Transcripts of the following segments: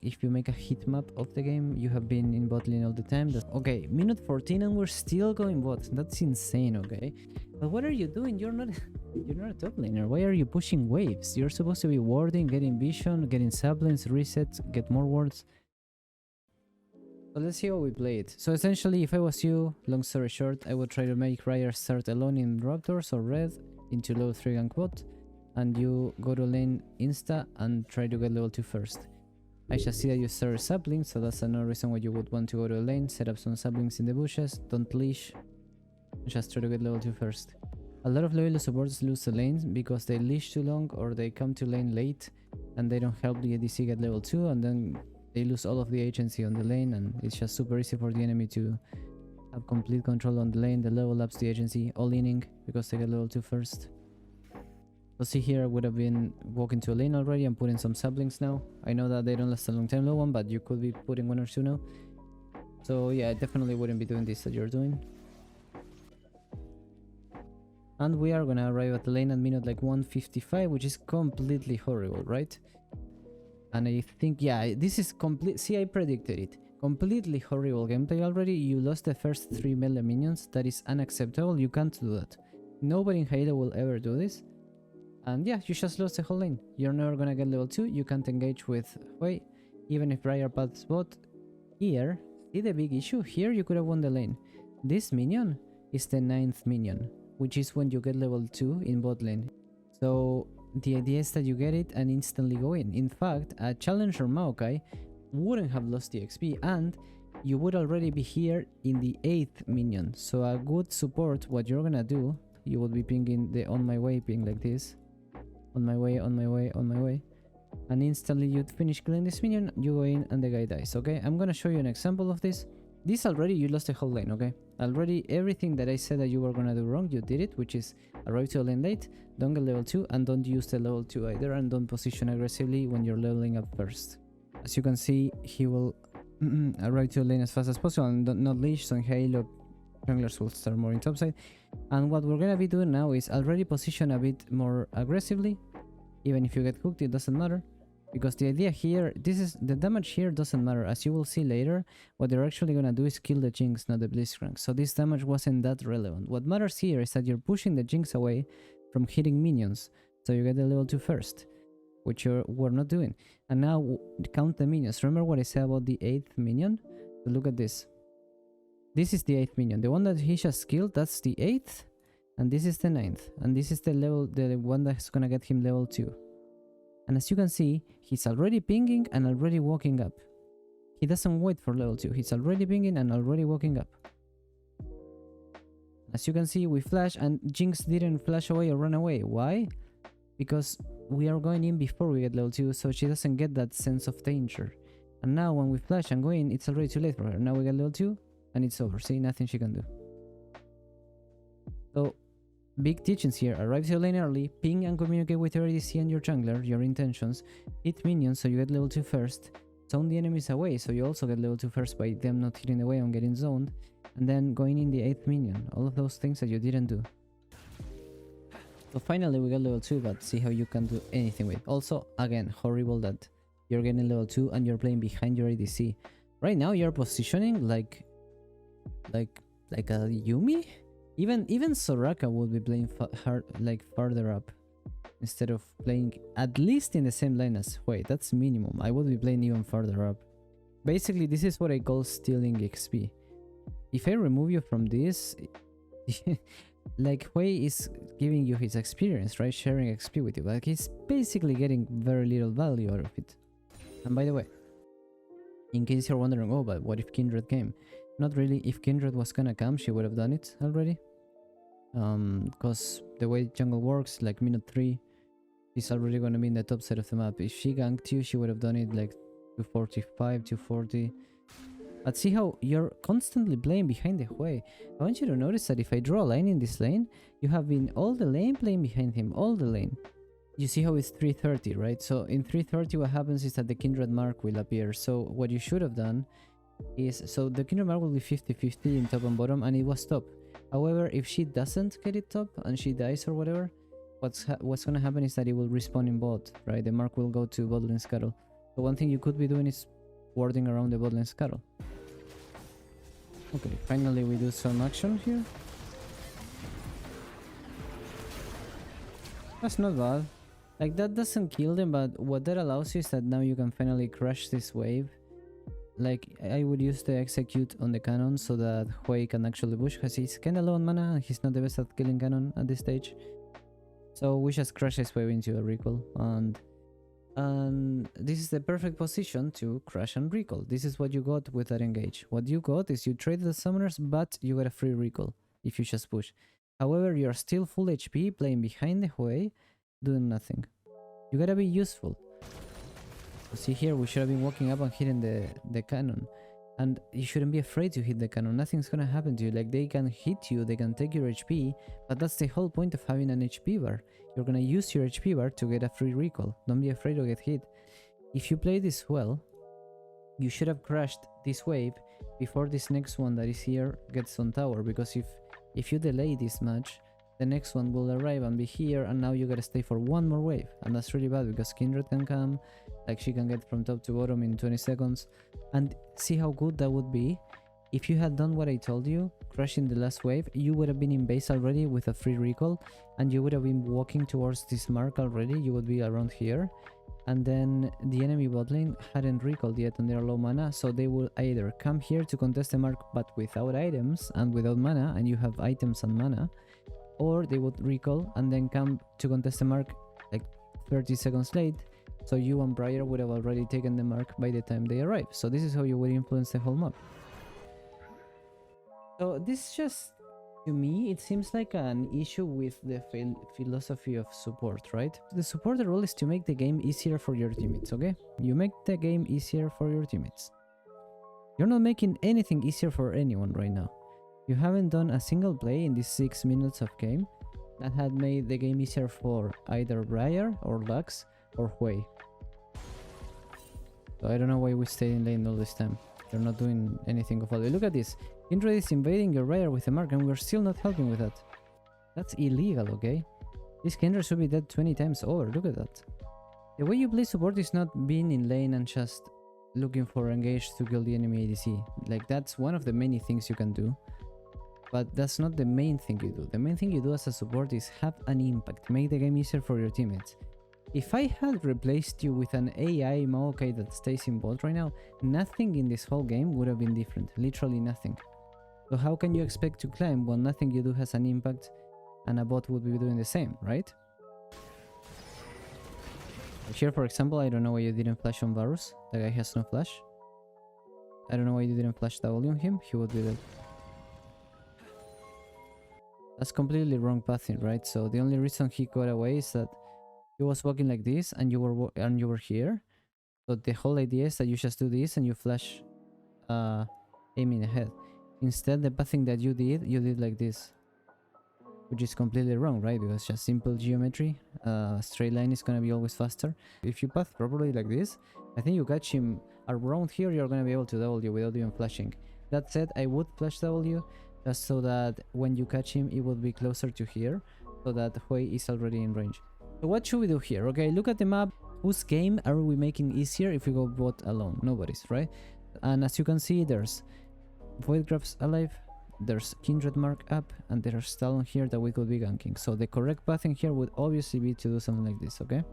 if you make a heat map of the game, you have been in bot lane all the time. Okay, minute 14 and we're still going bot. That's insane, okay? But what are you doing? You're not a top laner. Why are you pushing waves? You're supposed to be warding, getting vision, getting saplings, resets, get more wards. So let's see how we play it. So essentially, if I was you, long story short, I would try to make Raya start alone in Raptors or Red into level 3 gank bot, and you go to lane insta and try to get level 2 first. I just see that you start saplings, so that's another reason why you would want to go to a lane, set up some saplings in the bushes, don't leash, just try to get level 2 first. A lot of level supports lose the lanes because they leash too long or they come to lane late and they don't help the ADC get level 2, and then they lose all of the agency on the lane, and it's just super easy for the enemy to have complete control on the lane. The level ups the agency all inning because they get level 2 first. So see here, I would have been walking to a lane already and putting some saplings now. I know that they don't last a long time, low one, but you could be putting 1 or 2 now. So yeah, I definitely wouldn't be doing this that you're doing. And we are gonna arrive at the lane at minute like 155, which is completely horrible, right? And I think, yeah, this is complete. See, I predicted it. Completely horrible gameplay already. You lost the first 3 melee minions. That is unacceptable. You can't do that. Nobody in Halo will ever do this. And yeah, you just lost the whole lane. You're never gonna get level 2. You can't engage with Hui. Even if Raya paths bot. Here, see the big issue? Here you could have won the lane. This minion is the 9th minion, which is when you get level 2 in bot lane. So the idea is that you get it and instantly go in. In fact, a Challenger Maokai wouldn't have lost the XP, and you would already be here in the 8th minion. So a good support, what you're gonna do, you would be pinging the on my way ping like this. On my way, on my way, on my way. And instantly you'd finish killing this minion, you go in and the guy dies, okay? I'm gonna show you an example of this. This already, you lost the whole lane, okay? Already everything that I said that you were gonna do wrong, you did it, which is arrive to a lane late, don't get level 2, and don't use the level 2 either, and don't position aggressively when you're leveling up first. As you can see, he will arrive to a lane as fast as possible and not leash, so in Halo, junglers will start more in topside. And what we're gonna be doing now is already position a bit more aggressively. Even if you get hooked, it doesn't matter. Because the idea here, the damage here doesn't matter. As you will see later, what they're actually gonna do is kill the Jinx, not the Blitzcrank. So this damage wasn't that relevant. What matters here is that you're pushing the Jinx away from hitting minions. So you get the level 2 first, which we're not doing. And now count the minions. Remember what I said about the 8th minion? So look at this. This is the 8th minion. The one that he just killed, that's the 8th. And this is the 9th. And this is the one that's gonna get him level 2. And as you can see, he's already pinging and already walking up. He doesn't wait for level 2. He's already pinging and already walking up. As you can see, we flash and Jinx didn't flash away or run away. Why? Because we are going in before we get level 2, so she doesn't get that sense of danger. And now when we flash and go in, it's already too late for her. Now we get level 2 and it's over. See, nothing she can do. So big teachings here. Arrive to your lane early, ping and communicate with your ADC and your jungler, your intentions, hit minions so you get level 2 first, zone the enemies away so you also get level 2 first by them not hitting away and getting zoned, and then going in the 8th minion. All of those things that you didn't do. So finally we got level 2, but see how you can do anything with. Also, again, horrible that you're getting level 2 and you're playing behind your ADC. Right now you're positioning like a Yumi? Even Soraka would be playing farther up instead of playing at least in the same lane as Hui. That's minimum. I would be playing even farther up. Basically, this is what I call stealing XP. If I remove you from this, like Hui is giving you his experience, right? Sharing XP with you. Like he's basically getting very little value out of it. And by the way, in case you're wondering, oh, but what if Kindred came? Not really. If Kindred was gonna come, she would have done it already. Because the way jungle works, like minute 3, she's already gonna be in the top side of the map. If she ganked you, she would have done it like 245, 240. But see how you're constantly playing behind the Hui. I want you to notice that if I draw a line in this lane, you have been all the lane playing behind him, all the lane. You see how it's 330, right? So in 330 what happens is that the Kindred mark will appear. So what you should have done is, so the Kindred mark will be 50-50 in top and bottom, and it was top. However, if she doesn't get it top and she dies or whatever, what's gonna happen is that it will respawn in bot, right? The mark will go to bot lane scuttle. So one thing you could be doing is warding around the bot lane scuttle. Okay, finally we do some action here. That's not bad. Like, that doesn't kill them, but what that allows you is that now you can finally crush this wave. Like, I would use the execute on the cannon so that Hui can actually push, because he's kinda low on mana and he's not the best at killing cannon at this stage. So we just crush this wave into a recall, and this is the perfect position to crash and recall. This is what you got with that engage. What you got is you trade the summoners, but you got a free recall if you just push. However, you're still full HP playing behind the Hui, doing nothing. You gotta be useful. See here, we should have been walking up and hitting the cannon. And you shouldn't be afraid to hit the cannon. Nothing's gonna happen to you. Like, they can hit you, they can take your HP, but that's the whole point of having an HP bar. You're gonna use your HP bar to get a free recall. Don't be afraid to get hit. If you play this well, you should have crashed this wave before this next one that is here gets on tower, because if you delay this much, the next one will arrive and be here, and now you gotta stay for one more wave, and that's really bad because Kindred can come, like she can get from top to bottom in 20 seconds. And see how good that would be if you had done what I told you, crashing the last wave. You would have been in base already with a free recall, and you would have been walking towards this mark already. You would be around here, and then the enemy bot lane hadn't recalled yet and they're low mana, so they will either come here to contest the mark but without items and without mana, and you have items and mana, or they would recall and then come to contest the mark like 30 seconds late, so you and Briar would have already taken the mark by the time they arrive. So this is how you would influence the whole map. So this just, to me, it seems like an issue with the philosophy of support, right? The supporter role is to make the game easier for your teammates, okay? You make the game easier for your teammates. You're not making anything easier for anyone right now. You haven't done a single play in these 6 minutes of game that had made the game easier for either Briar or Lux or Hui. So I don't know why we stayed in lane all this time. You're not doing anything of value. Look at this. Kindred is invading your Briar with a mark and we're still not helping with that. That's illegal, okay? This Kindred should be dead 20 times over. Look at that. The way you play support is not being in lane and just looking for engage to kill the enemy ADC. Like, that's one of the many things you can do. But that's not the main thing you do. The main thing you do as a support is have an impact, make the game easier for your teammates. If I had replaced you with an AI Maokai that stays in bot right now, nothing in this whole game would have been different. Literally nothing. So how can you expect to climb when nothing you do has an impact and a bot would be doing the same, right? Here, for example, I don't know why you didn't flash on Varus. The guy has no flash. I don't know why you didn't flash W on him. He would be dead. That's completely wrong pathing, right? So the only reason he got away is that he was walking like this and you were here. So the whole idea is that you just do this and you flash aiming ahead. Instead, the pathing that you did like this, which is completely wrong, right? Because just simple geometry, straight line is gonna be always faster. If you path properly like this, I think you catch him around here, you're gonna be able to W without even flashing. That said, I would flash W just so that when you catch him, it would be closer to here, so that Hui is already in range. So what should we do here? Okay, look at the map. Whose game are we making easier if we go bot alone? Nobody's, right? And as you can see, there's Voidgraf's alive, there's Kindred Mark up, and there's Talon here that we could be ganking. So the correct pathing here would obviously be to do something like this, okay?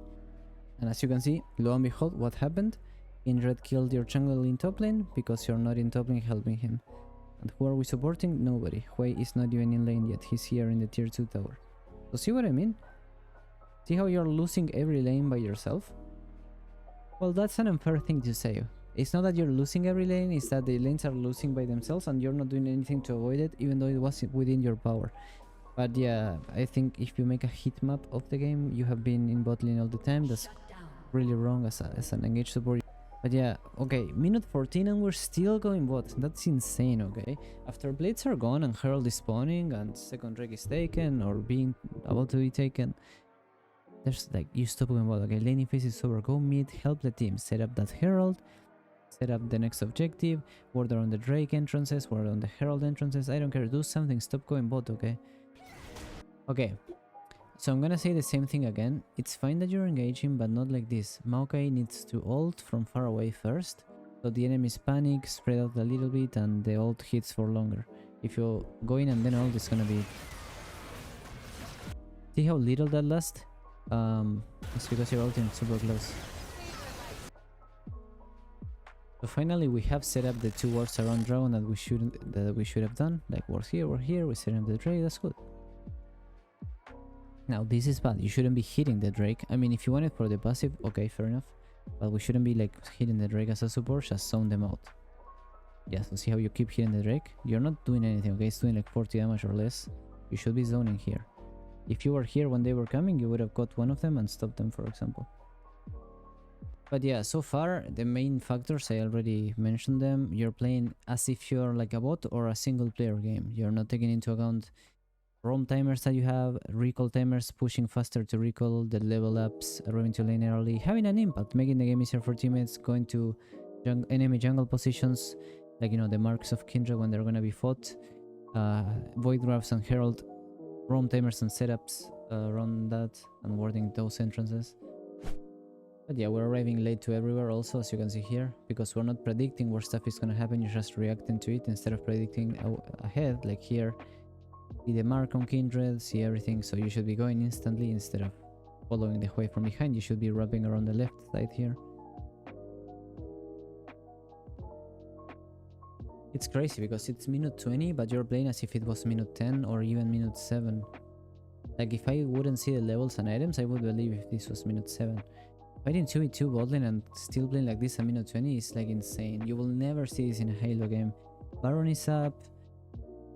And as you can see, lo and behold, what happened? Kindred killed your jungle in top lane because you're not in top lane helping him. And who are we supporting? Nobody. Hui is not even in lane yet. He's here in the tier 2 tower. So see what I mean? See how you're losing every lane by yourself? Well, that's an unfair thing to say. It's not that you're losing every lane, it's that the lanes are losing by themselves and you're not doing anything to avoid it, even though it was within your power. But yeah, I think if you make a heat map of the game, you have been in bot lane all the time. That's really wrong as an engaged support. But yeah, okay, minute 14 and we're still going bot. That's insane, okay? After blades are gone and Herald is spawning and second drake is taken or being about to be taken, there's like, you stop going bot, okay? Laning phase is over, go mid, help the team, set up that Herald, set up the next objective, ward on the drake entrances, ward on the Herald entrances, I don't care, do something, stop going bot, okay? Okay, So I'm gonna say the same thing again. It's fine that you're engaging, but not like this. Maokai needs to ult from far away first, so the enemies panic, spread out a little bit, and the ult hits for longer. If you go in and then ult, it's gonna be... See how little that lasts? It's because you're ulting super close. So finally we have set up the two wards around dragon that we should have done. Like ward here, we set up the Drake, that's good. Now this is bad, you shouldn't be hitting the Drake. I mean, if you want it for the passive, okay, fair enough. But we shouldn't be like hitting the Drake as a support, just zone them out. Yeah, so see how you keep hitting the Drake? You're not doing anything, okay? It's doing like 40 damage or less. You should be zoning here. If you were here when they were coming, you would have got one of them and stopped them, for example. But yeah, so far, the main factors, I already mentioned them. You're playing as if you're like a bot or a single player game. You're not taking into account roam timers that you have, recall timers, pushing faster to recall, the level ups, arriving to lane early, having an impact, making the game easier for teammates, going to enemy jungle positions, like, you know, the marks of Kindred when they're gonna be fought, void grabs and herald, roam timers and setups around that, and warding those entrances. But yeah, we're arriving late to everywhere also, as you can see here, because we're not predicting where stuff is gonna happen, you're just reacting to it instead of predicting ahead, like here. See the mark on Kindred, see everything, so you should be going instantly instead of following the way from behind. You should be wrapping around the left side here. It's crazy because it's minute 20, but you're playing as if it was minute 10 or even minute 7. Like, if I wouldn't see the levels and items, I would believe if this was minute 7. Fighting 2v2 botlane and still playing like this at minute 20 is like insane. You will never see this in a Halo game. Baron is up,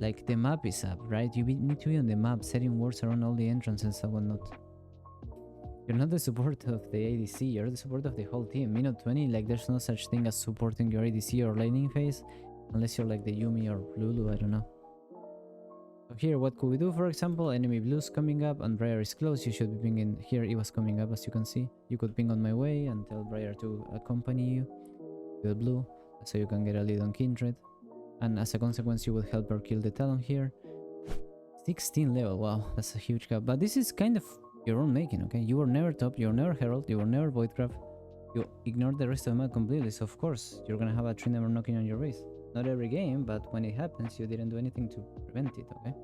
like the map is up, right? You need to be on the map, setting wards around all the entrances and whatnot. You're not the support of the ADC, you're the support of the whole team. Minute 20, like there's no such thing as supporting your ADC or laning phase, unless you're like the Yumi or Lulu, I don't know. So here, what could we do? For example, enemy blue's coming up and Briar is close. You should be pinging. Here it was coming up, as you can see. You could ping on my way and tell Briar to accompany you to the blue, so you can get a lead on Kindred. And as a consequence, you will help her kill the Talon here. 16 level, wow, that's a huge gap. But this is kind of your own making, okay? You were never top, you were never Herald, you were never Voidcraft. You ignored the rest of the map completely, so of course, you're gonna have a Trindamer knocking on your base. Not every game, but when it happens, you didn't do anything to prevent it, okay?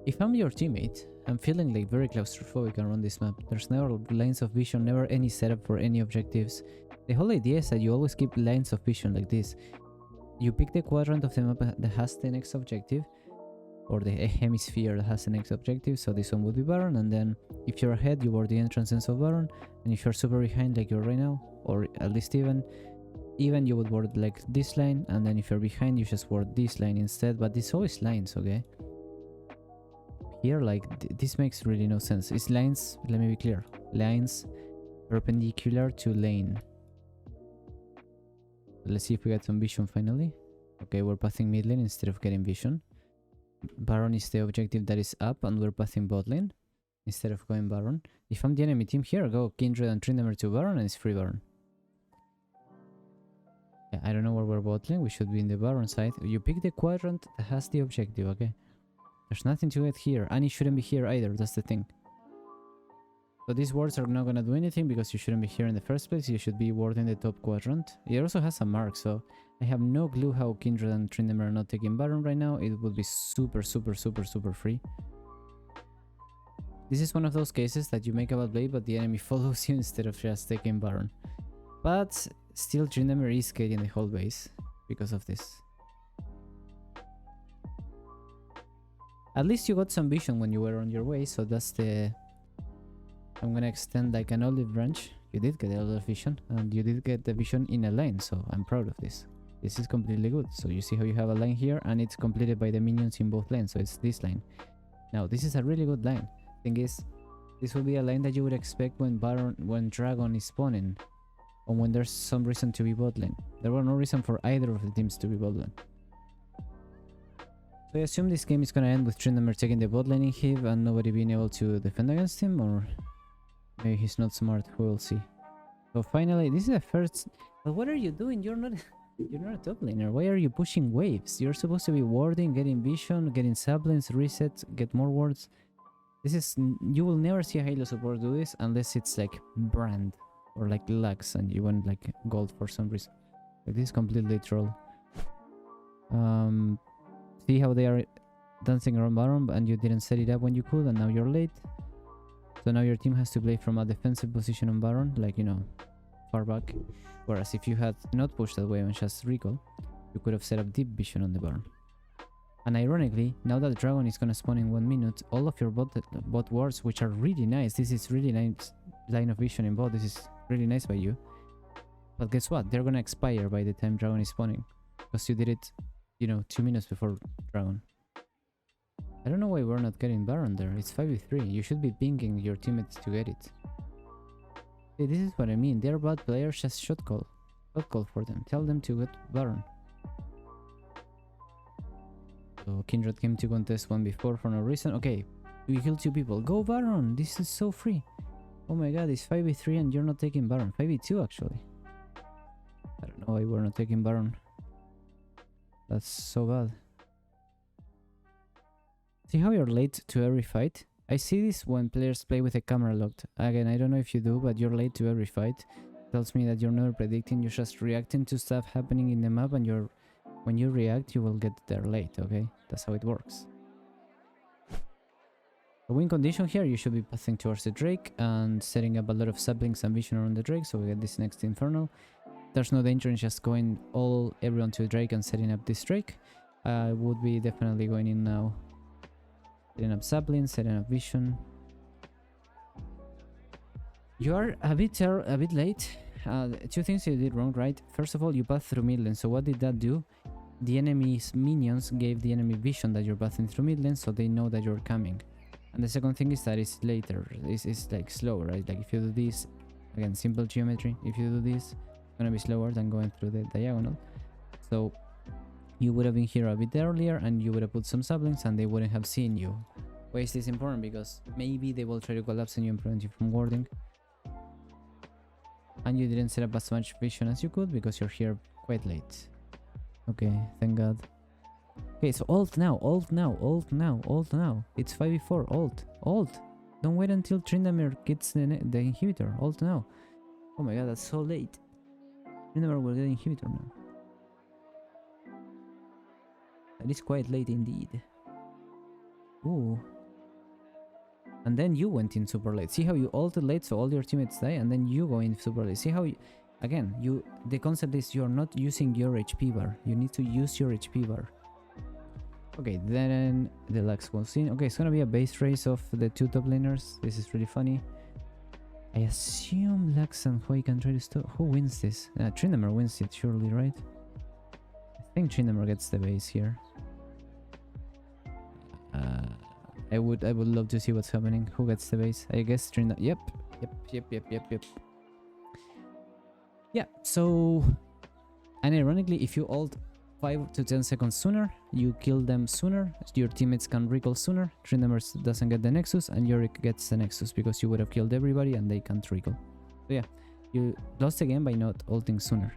If I'm your teammate, I'm feeling like very claustrophobic around this map. There's never lines of vision, never any setup for any objectives. The whole idea is that you always keep lines of vision like this. You pick the quadrant of the map that has the next objective, or the hemisphere that has the next objective, so this one would be Baron, and then if you're ahead, you ward the entrances of Baron, and if you're super behind like you're right now, or at least even you would ward like this line, and then if you're behind, you just ward this line instead, but it's always lines, okay? Here, like, this makes really no sense. It's lines, let me be clear, lines perpendicular to lane. Let's see if we get some vision finally. Okay, we're pathing mid lane instead of getting vision. Baron is the objective that is up, and we're pathing bot lane instead of going Baron. If I'm the enemy team here, go Kindred and Trindamer to Baron, and it's free Baron. Yeah, I don't know where we're bot lane. We should be in the Baron side. You pick the quadrant that has the objective, okay? There's nothing to get here, and it shouldn't be here either, that's the thing. So these wards are not gonna do anything because you shouldn't be here in the first place. You should be warding the top quadrant. It also has a mark, so I have no clue how Kindred and Trindamer are not taking Baron right now. It would be super free. This is one of those cases that you make a bad play, but the enemy follows you instead of just taking Baron. But still, Trindamer is getting the whole base because of this. At least you got some vision when you were on your way, so that's the... I'm gonna extend like an olive branch. You did get a lot of vision, and you did get the vision in a line, so I'm proud of this. This is completely good. So you see how you have a line here, and it's completed by the minions in both lanes, so it's this line. Now, this is a really good line. Thing is, this will be a line that you would expect when Dragon is spawning, or when there's some reason to be bot lane. There were no reason for either of the teams to be bot lane. So I assume this game is gonna end with Trindamer taking the bot lane inhib and nobody being able to defend against him, or maybe he's not smart, we will see. So finally, this is the first... But what are you doing? You're not a top laner. Why are you pushing waves? You're supposed to be warding, getting vision, getting saplings, reset, get more wards. This is you will never see a Halo support do this unless it's like brand or like Lux and you want like gold for some reason. Like this is completely troll. See how they are dancing around Baron and you didn't set it up when you could and now you're late. So now your team has to play from a defensive position on Baron, like, you know, far back. Whereas if you had not pushed that way and just recall, you could have set up deep vision on the Baron. And ironically, now that Dragon is gonna spawn in 1 minute, all of your bot wards, which are really nice, this is really nice line of vision in bot, this is really nice by you. But guess what? They're gonna expire by the time Dragon is spawning. Because you did it, you know, 2 minutes before Dragon. I don't know why we're not getting Baron there. It's 5v3. You should be pinging your teammates to get it. See, this is what I mean. They're bad players, just shot call. Shot call for them. Tell them to get Baron. So Kindred came to contest 1v4 for no reason. Okay, we killed 2 people. Go Baron! This is so free. Oh my god, it's 5v3 and you're not taking Baron. 5v2 actually. I don't know why we're not taking Baron. That's so bad. See how you're late to every fight? I see this when players play with a camera locked. Again, I don't know if you do, but you're late to every fight. Tells me that you're never predicting, you're just reacting to stuff happening in the map and when you react, you will get there late, okay? That's how it works. The win condition here, you should be pathing towards the Drake and setting up a lot of saplings and vision around the Drake, so we get this next Infernal. There's no danger in just going everyone to the Drake and setting up this Drake. I would be definitely going in now. Setting up saplings, setting up vision. You are a bit late. 2 things you did wrong, right? First of all, you passed through mid lane, so what did that do? The enemy's minions gave the enemy vision that you're passing through mid lane, so they know that you're coming. And the second thing is that it's later, it's like slow, right? Like if you do this, again, simple geometry, if you do this, it's gonna be slower than going through the diagonal. So you would have been here a bit earlier and you would have put some saplings and they wouldn't have seen you. Why is this important? Because maybe they will try to collapse on you and prevent you from warding. And you didn't set up as much vision as you could because you're here quite late. Okay, thank god. Okay, so ult now, ult now, ult now, ult now. It's 5v4, ult, ult. Don't wait until Tryndamere gets the inhibitor, ult now. Oh my god, that's so late. Tryndamere will get inhibitor now. That is quite late indeed. Ooh. And then you went in super late. See how you ulted late so all your teammates die and then you go in super late. See how you... Again, the concept is you're not using your HP bar. You need to use your HP bar. Okay, then the Lux was in. Okay, it's gonna be a base race of the 2 top laners. This is really funny. I assume Lux and Hoi can try to stop. Who wins this? Tryndamere wins it, surely, right? I think Tryndamere gets the base here. I would love to see what's happening. Who gets the base? I guess Tryndamere. Yep. Yeah, so... And ironically, if you ult 5 to 10 seconds sooner, you kill them sooner, your teammates can recall sooner, Tryndamere doesn't get the Nexus, and Yorick gets the Nexus because you would have killed everybody and they can't recall. So yeah, you lost the game by not ulting sooner.